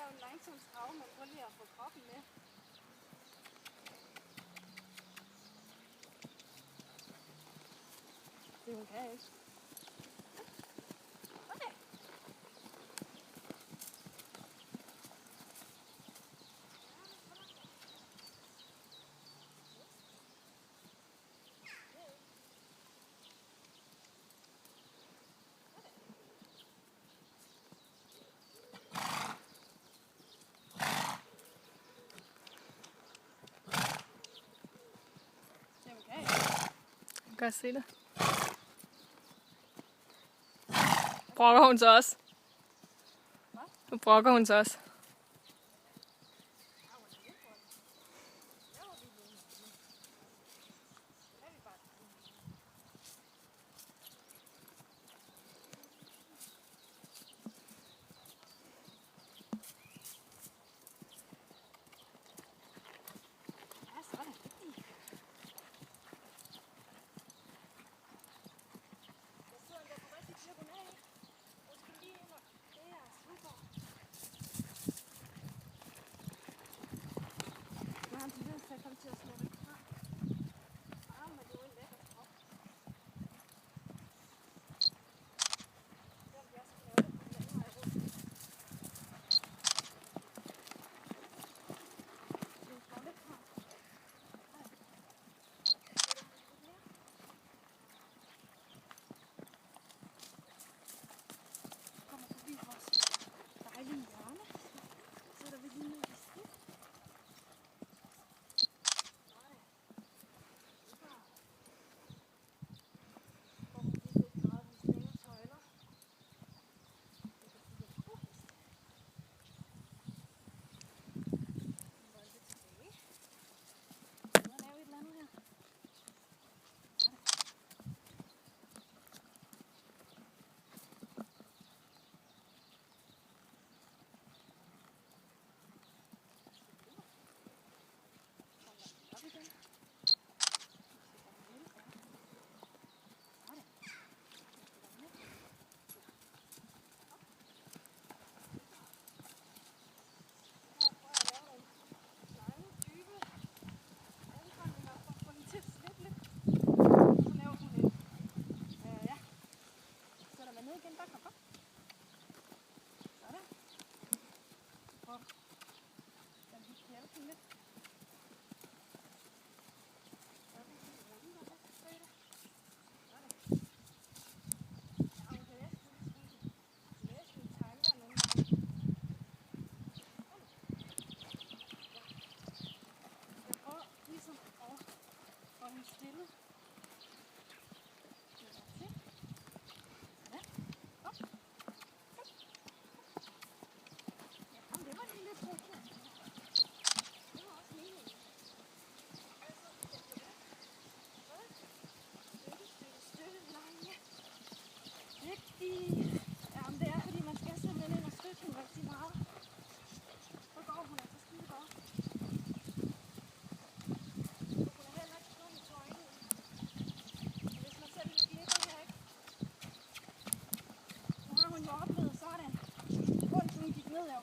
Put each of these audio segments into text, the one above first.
jo en langsom trav, men prøv lige at få kroppen med. Det hun kan ikke. Okay. Jeg kan se det. Brokker hun så også? Nu brokker hun så også.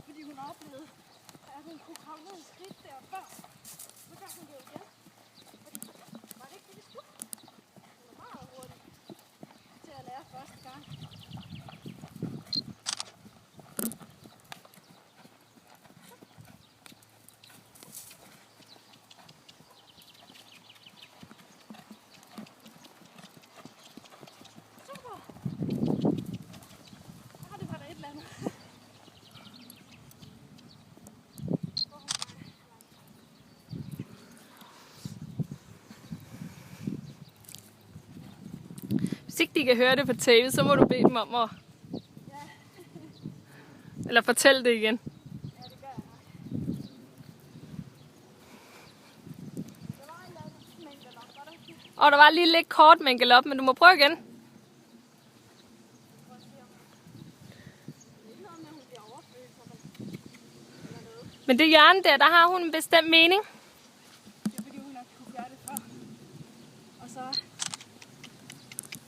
Fordi hun oplevede, at hun kunne komme ned et skridt der før. Så gør hun det jo igen. Fordi, var det ikke det, vi skulle? Hun var meget hurtig til at lære første gang. Super! Det var der et eller andet. Hvis ikke de kan høre det på tv, så må du bede dem om at... Eller fortælle det igen. Ja, det gør jeg nok. Der var en eller anden mængde nok, var der ikke? Og der var lige lidt kort med en galop, men du må prøve igen. Men det hjørne der har hun en bestemt mening. Det er fordi hun har kunne gøre det før. Og så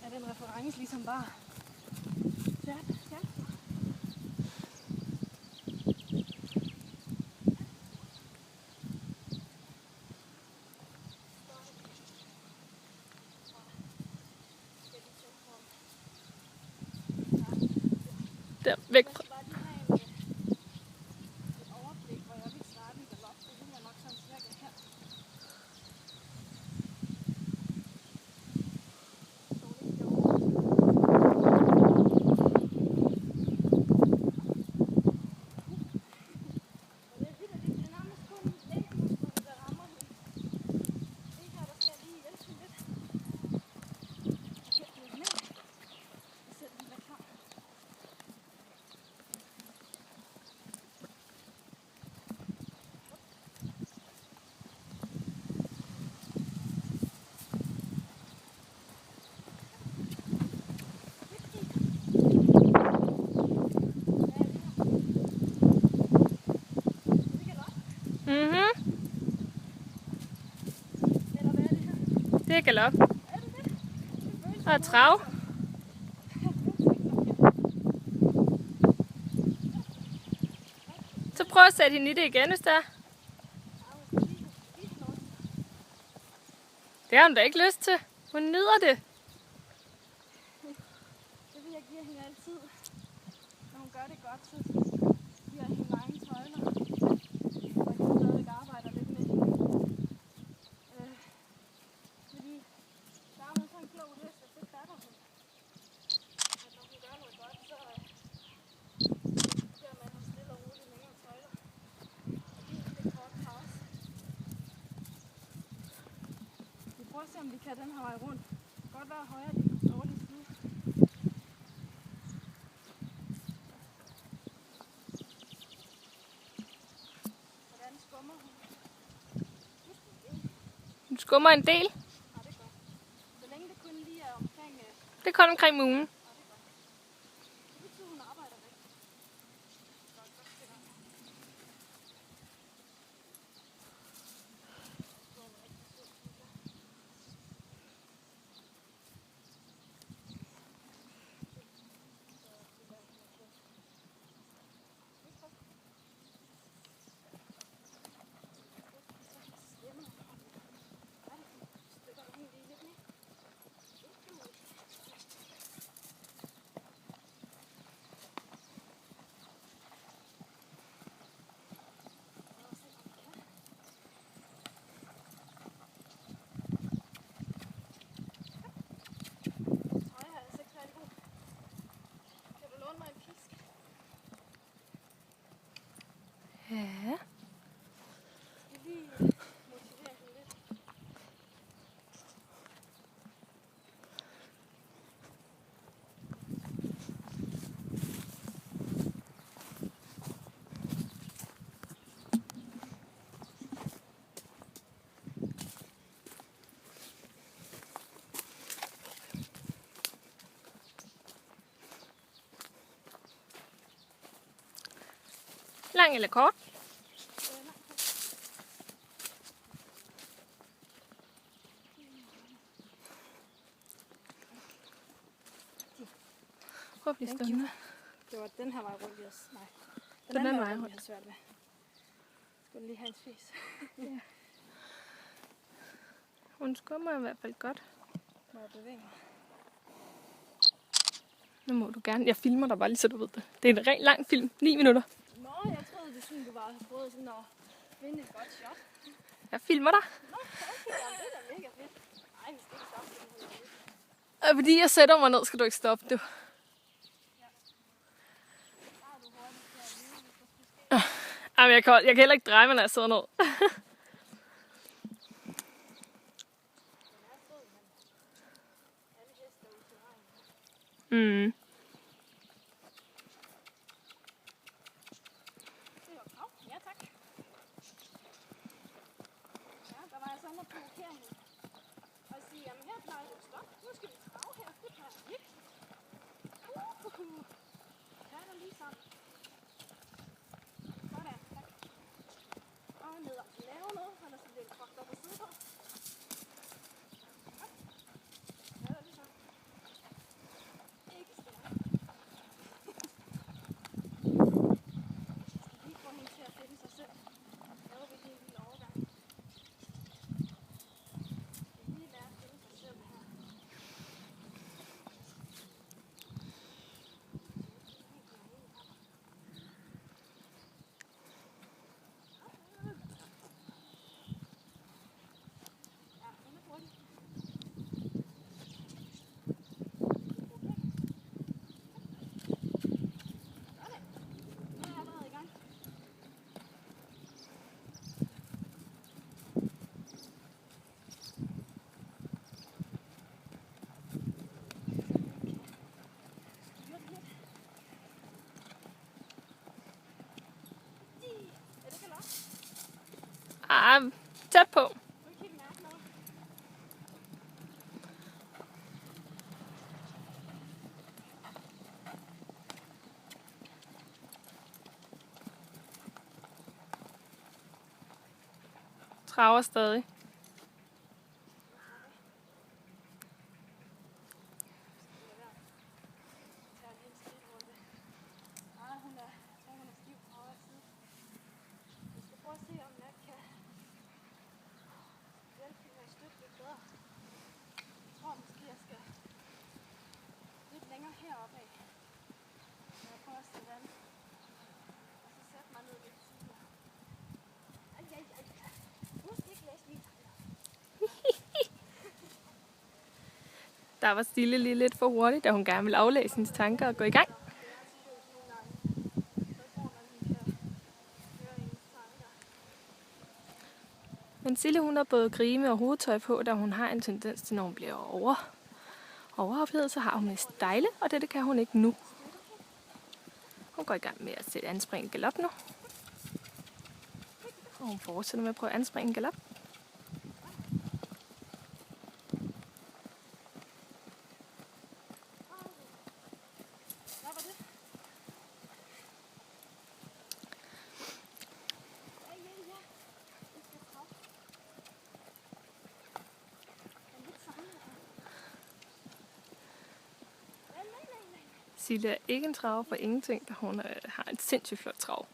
er den reference ligesom bare... Ja. Der, væk Jeg fra. skal bare lige have et overblik, hvor jeg vil starte en galop. Det vil jeg nok sådan cirka her. Mhm. Det er galop. Og trav. Så prøv at sætte hende i det igen, hvis der. Det har hun da ikke lyst til. Hun nyder det. Det vil jeg give hende altid. Når hun gør det godt, så giver jeg hende mange tøjler. Og jeg stadig arbejder lidt med hende. Fordi der er sådan en klog hest, at det fatter hun. At når hun gør noget godt, så giver man hende stille og roligt længere tøjler. Og det er en lidt kort pause. Vi prøver at se, om vi kan den her vej rundt. Det kan godt være højre lige på dårlig side. Hvordan skummer hun? Hun skummer en del. Ja, det er godt. Så længe det kun lige er omkring... Det er kun omkring mugen. Ja, det er godt. Det betyder, hun arbejder rigtigt. Godt, godt skal det. Ja. Lige motivere hende lidt. Lang eller kort? Prøv at blive stående. Det var den her vej rundt, vi har... Nej. Den anden vej vi rundt. har svært ved. Skulle lige have en fis. Ja. Hun skummer i hvert fald godt. Må jeg bevæge mig? Nu må du gerne. Jeg filmer dig bare lige, så du ved det. Det er en ren lang film. 9 minutter. Nå, jeg troede, det sådan, du var prøvet sådan at finde et godt shot. Jeg filmer dig. Nå, okay, jamen, det er da mega fedt. Nej, vi skal ikke stoppe den. Og fordi jeg sætter mig ned, skal du ikke stoppe, du. Jamen, jeg kan heller ikke dreje mig, når jeg sidder ned. Mm. Det var krav. Ja, tak. Ja, der var jeg sådan at provokere hende. Og sige, jamen her plejer du at stoppe. Nu skal vi trave her. Det plejer jeg ikke. Ja, der lige sammen. Sådan, tak. Og ned og lave noget, ellers bliver det fucked op at sidde på. Ja, der lige sådan. Ikke stille. tæt på. Du kan ikke helt mærke noget. Traver stadig. Længere heroppe af. Jeg prøver at stille vand. Og så sætte mig ned lidt tidligere. Ej. Nu skal jeg ikke læse mine tanker. Der var Stille lige lidt for hurtigt, da hun gerne ville aflæse hendes tanker og gå i gang. Men Sille, hun har både grime og hovedtøj på, da hun har en tendens til, når hun bliver overophedet, så har hun en stejle, og det kan hun ikke nu. Hun går i gang med at sætte anspringe galop nu. Og hun fortsætter med at prøve at anspringe galop. Sille er ikke en traver for ingenting, da hun har en sindssygt flot trav.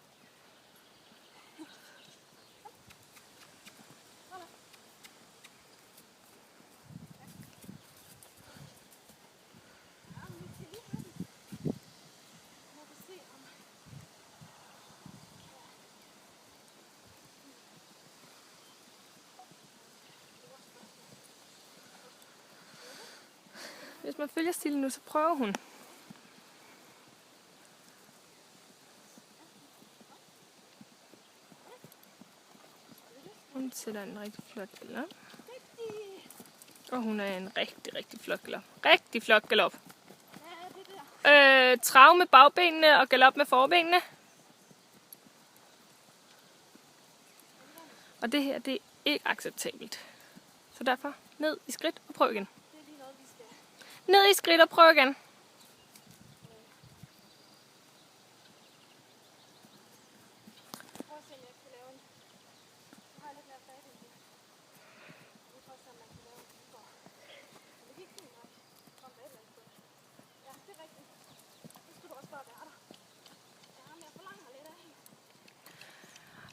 Hvis man følger Stille nu, så prøver hun. Hun sætter en rigtig flot galop. Og hun er en rigtig, rigtig flot galop. Rigtig flot galop. Trav med bagbenene og galop med forbenene. Og det her, det er ikke acceptabelt. Så derfor ned i skridt og prøv igen. Ned i skridt og prøv igen.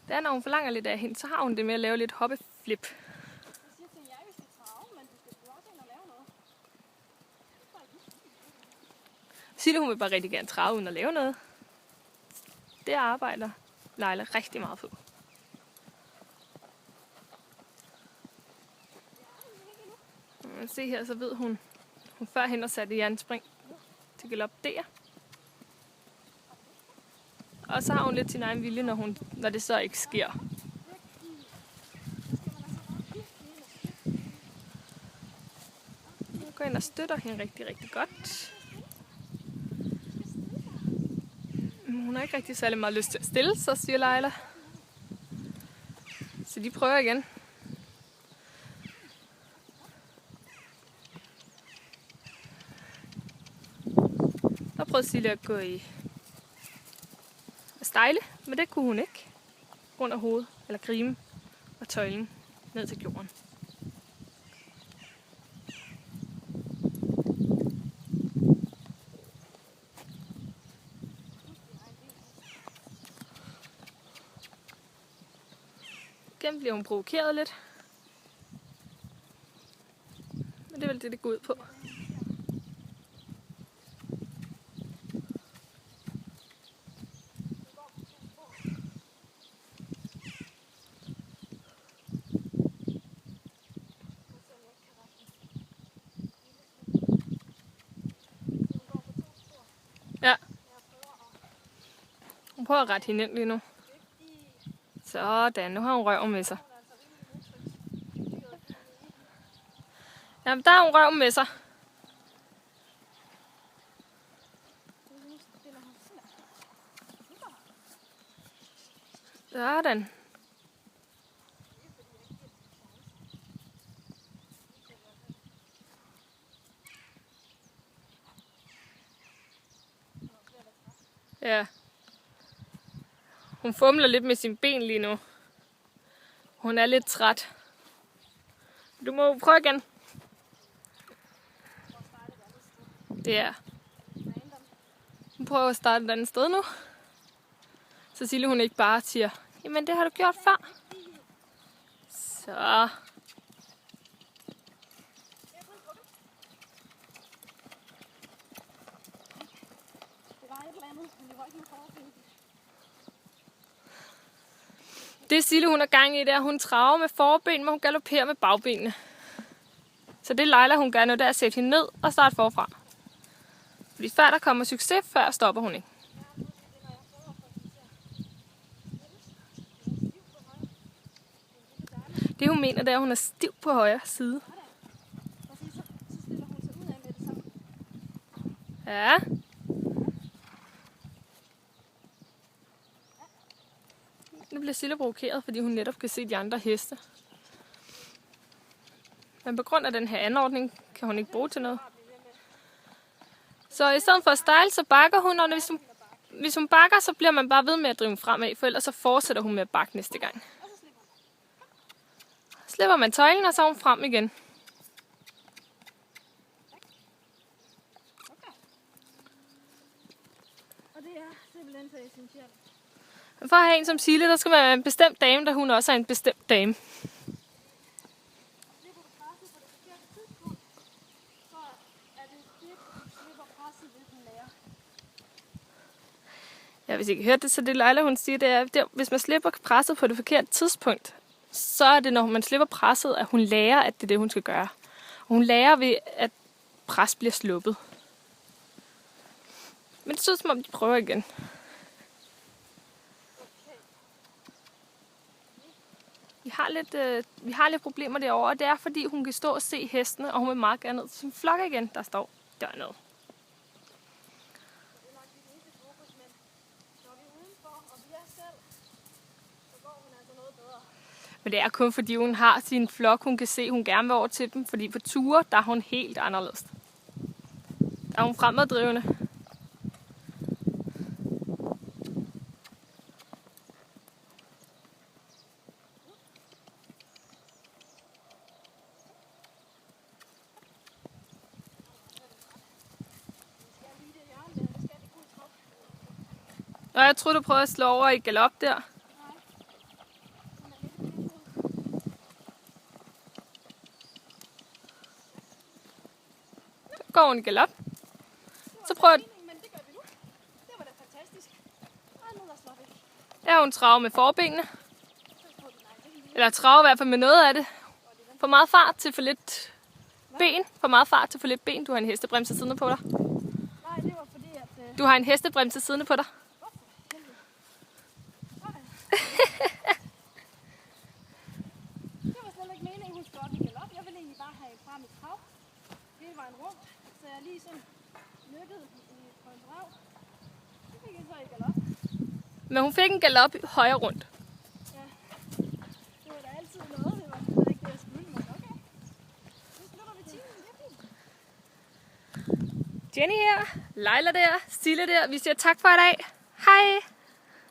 Da når hun forlanger lidt af hende, så har hun det med at lave lidt hoppeflip. Sille, hun vil bare rigtig gerne trave uden at lave noget. Det arbejder Leila rigtig meget på. Man se her, så ved hun førhen har sat i anspring til galop der. Og så har hun lidt sin egen vilje, når det så ikke sker. Nu går ind og støtter hende rigtig, rigtig godt. Hun har ikke rigtig særlig meget lyst til at stille sig, siger Leila. Så de prøver igen. Der prøvede Sille at gå i stejle, men det kunne hun ikke. Under hovedet, eller grime og tøjlen ned til jorden. Igen bliver hun provokeret lidt. Men det er vel det går ud på. Ja. Hun prøver at rette hende ind lige nu. Sådan, nu har hun røven med sig. Jamen, der har hun røven med sig. Sådan. Ja. Hun fumler lidt med sine ben lige nu. Hun er lidt træt. Du må prøve igen. Det er. Hun prøver at starte et andet sted nu. Så Sille hun ikke bare siger, jamen det har du gjort før. Så. Det Sille hun er gang i, det er, hun traver med forben, men hun galopperer med bagbenene. Så det Leila hun gør nu, det er at sætte hende ned og starte forfra. Fordi før der kommer succes, før stopper hun ikke. Det hun mener, det er, at hun er stiv på højre side. Ja. Nu bliver Sille provokeret, fordi hun netop kan se de andre heste. Men på grund af den her anordning, kan hun ikke bruge til noget. Så i stedet for at style, så bakker hun, og hvis hun bakker, så bliver man bare ved med at drive fremad, for ellers så fortsætter hun med at bakke næste gang. Slipper man tøjlen, og så er hun frem igen. Og det er simpelthen så essentielt. Men for at have en som Sille, der skal man være en bestemt dame, da hun også er en bestemt dame. Ja, hvis I ikke hørte det, så det Leila hun siger, det er, at hvis man slipper presset på det forkerte tidspunkt, så er det, når man slipper presset, at hun lærer, at det er det, hun skal gøre. Og hun lærer ved, at pres bliver sluppet. Men det synes som om, de prøver igen. Vi har lidt problemer derovre, og det er, fordi hun kan stå og se hestene, og hun vil meget gerne ned til sin flok igen, der står dernede. Men det er kun fordi hun har sin flok, hun kan se, hun gerne vil over til dem, fordi på ture, der er hun helt anderledes. Der er hun fremaddrivende. Og jeg tror du prøver at slå over i galop der. Går hun i galop. Så prøver Men det gør vi nu. Det var da fantastisk. Og nu der slår vi. Ja, hun traver med forbenene. Eller traver i hvert fald med noget af det. For meget fart til for lidt ben. For meget fart til for lidt ben. Du har en hestebremse siddende på dig. Nej, det var fordi, at... Du har en hestebremse siddende på dig. Det var slet ikke meningen, hun skulle op i galop. Jeg ville egentlig bare have frem i trav. Det var en rundt, så jeg lige sådan nykkede på en drav. Det fik jeg så i galop. Men hun fik en galop højre rundt. Ja, det var da altid noget. Det var ikke det, jeg skulle, men okay. Nu slutter vi timen, det er fint. Jenny her, Leila der, Sille der. Vi siger tak for i dag. Hej!